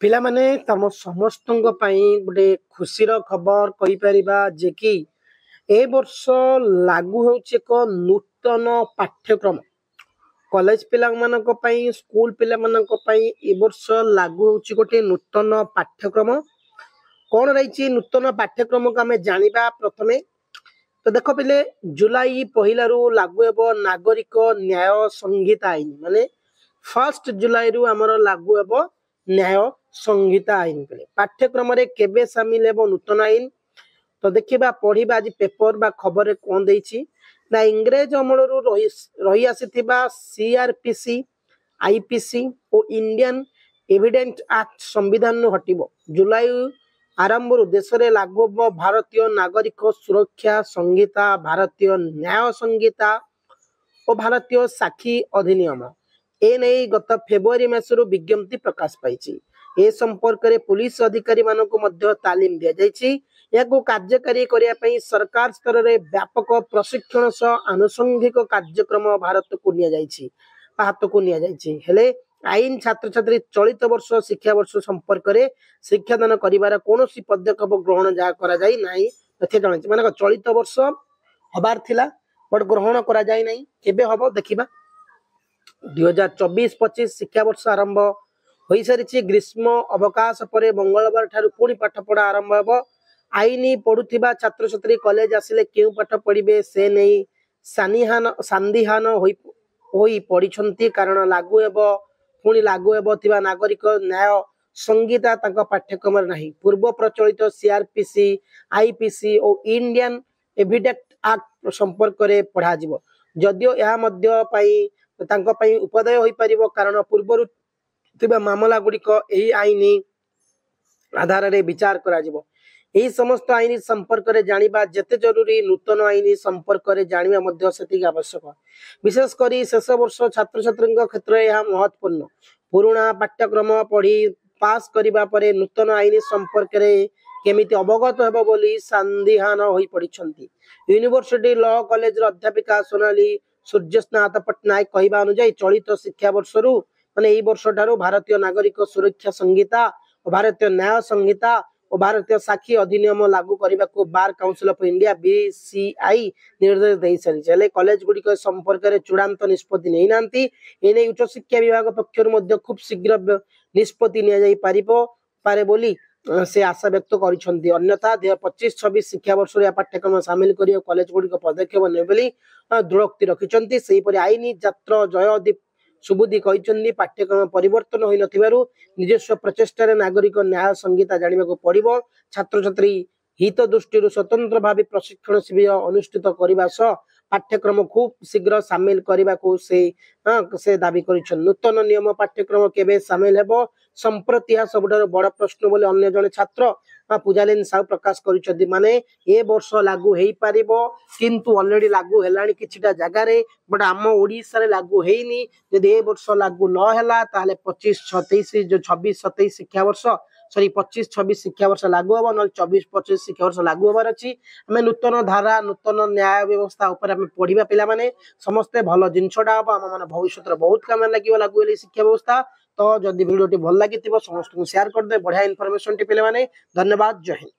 पिला माने तम समस्तଙ୍କ ପାଇଁ ଗୋଟେ ଖୁସିର ଖବର କହିପାରିବା ଯେ କି ଏ ବର୍ଷ ଲାଗୁ ହେଉଛି ଏକ ନୂତନ ପାଠ୍ୟକ୍ରମ କଲେଜ ପିଲାମାନଙ୍କ ପାଇଁ ସ୍କୁଲ ପିଲାମାନଙ୍କ ପାଇଁ ଏ ବର୍ଷ ଲାଗୁ ହେଉଛି ଗୋଟେ ନୂତନ ପାଠ୍ୟକ୍ରମ। କଣ ରହିଛି ନୂତନ ପାଠ୍ୟକ୍ରମକୁ ଆମେ ଜାଣିବା ପ୍ରଥମେ। ତ ଦେଖ ପିଲେ ଜୁଲାଇ ପହିଲାରୁ ଲାଗୁ ହେବ ନାଗରିକ ନ୍ୟାୟ ସଂହିତା ଆଇନ ମାନେ 1 जुलाई ଆମର लागू ହେବ न्याय संहिता आईन पे पाठ्यक्रम रे केबे सामिल हेबो नूतन आईन। तो देखिबा पढ़िबा आज पेपर बा खबर रे कोन देछि ना इंग्रेज अमलरू रही आसीथिबा सीआरपीसी आईपीसी और इंडियन एविडेंस एक्ट संविधान नु हटिबो। जुलाई आरंभ देश रे लागू हेबो भारतीय नागरिक सुरक्षा संहिता, भारतीय न्याय संहिता और भारतीय साक्षी अधिनियम। ए नहीं गत फेब्रुआरी मासरू विज्ञप्ति प्रकाश पाई। ए संपर्क में पुलिस अधिकारी मानक मध्य तालीम दि जाइछि। याको कार्यकारी करिया पई सरकार स्तर रे व्यापक प्रशिक्षण सह आनुषंगिक कार्यक्रम भारत को निया जाइछि हाथ को निया जाइछि। हेले आईन छात्र छात्री चलित वर्ष शिक्षा वर्ष संपर्क में शिक्षादान करिवार कोनोसी पदक्षेप ग्रहण जा करा जाई नाही तथ्य जणाइछि। माने चलित वर्ष हबार थिला बट ग्रहण करा जाई नाही केबे हबो देखिबा। 2024-25 शिक्षा वर्ष आरंभ हो सारी। ग्रीष्म अवकाश पर मंगलवार ठारू पुणी पाठ पढ़ा आरंभ हेबो। आईनी पढ़ुथिबा छात्र छात्री कॉलेज आसिले केउ पाठ पढ़िबे से नहीं संदिहान होई पढ़िछंती कारण लागू हेबो पुणी लागू हेबो थिबा नागरिक न्याय संहिता तांका पाठ्यक्रम नहीं। पूर्व प्रचलित सीआरपीसी आईपीसी और इंडियन एविडेंस एक्ट संपर्क में पढ़ा जिवो। जदियो यह मध्य पाई तांका पाई उपदय होई परिबो कारण पूर्वरु थिबा मामला गुड़िक यही आईन आधार रे विचार करा जिवो। यही समस्त आईन संपर्क में जानिबा जेते जरूरी नूतन आईन संपर्क में जानिबा मध्य सेतिक आवश्यक। विशेष करी शेष वर्ष छात्र छात्री क्षेत्र में यह महत्वपूर्ण। पुराना पाठ्यक्रम पढ़ी पास करिबा परे नूतन आईन संपर्क में केमिति अवगत हेबो बोली संदिहान होई पड़िछंती। यूनिवर्सिटी लॉ कॉलेज अध्यापिका सोनाली सूर्यस्नाथ पट्टनायक कहवा अनुଯାयी चलित शिक्षा वर्ष माने यही वर्ष ठारू भारतीय नागरिक सुरक्षा संहिता और भारतीय न्याय संहिता और भारतीय साक्षी अधिनियम लागू करने को bar council of India BCI निर्देश दे सारी। कॉलेज गुड़िक संपर्क में चूड़ांत निष्पत्ति नहीं नांती। एने उच्च शिक्षा विभाग पक्षर खूब शीघ्र निष्पत्ति नि पारे बोली से आशा व्यक्त करिसेंती। अन्यथा 2025-26 शिक्षा वर्ष पाठ्यक्रम सामिल कर कॉलेज गुड़िक पदक्षेप ने दृढ़ोक्ति रखिंट। से आईनी छात्र जयदीप सुबुद्धि कहते पाठ्यक्रम परिवर्तन हो निजस्व प्रचेषा नागरिक न्याय संहिता जाना पड़ो। छात्र छात्री हित दृष्टि स्वतंत्र भाव प्रशिक्षण शिविर अनुष्ठित करने सह पाठ्यक्रम खूब शीघ्र सामिल करने को से दाबी कर। नूतन नियम पाठ्यक्रम केबे सामिल हेबो संप्रति सबुठार बड़ प्रश्न बोले अन्य जने छात्र पूजालिन साहू प्रकाश कर। माने ए वर्ष लागू हो पारिबो किंतु ऑलरेडी लागू हेलानी किछिटा जगह रे बट आम ओडिसा रे लागू हेइनी। जदि ए वर्ष लागू न हैला ताले 25-27 जो 26-27 शिक्षा वर्ष सॉरी 25-26 शिक्षा वर्ष लागू हम न 24-25 शिक्षा वर्ष लागू हबार अछि। हमें नूतन धारा नूतन न्याय व्यवस्था ऊपर हमें पढ़िबा पिला माने समस्ते भल जिनसटा हम आम माने भविष्य रे बहुत काम लागियो लागू हेले शिक्षा व्यवस्था। तो जदि वीडियो टी भल लागिथिबो समस्त को शेयर कर दे। बढ़िया इन्फॉर्मेशन टी पिले माने धन्यवाद। जय हिंद।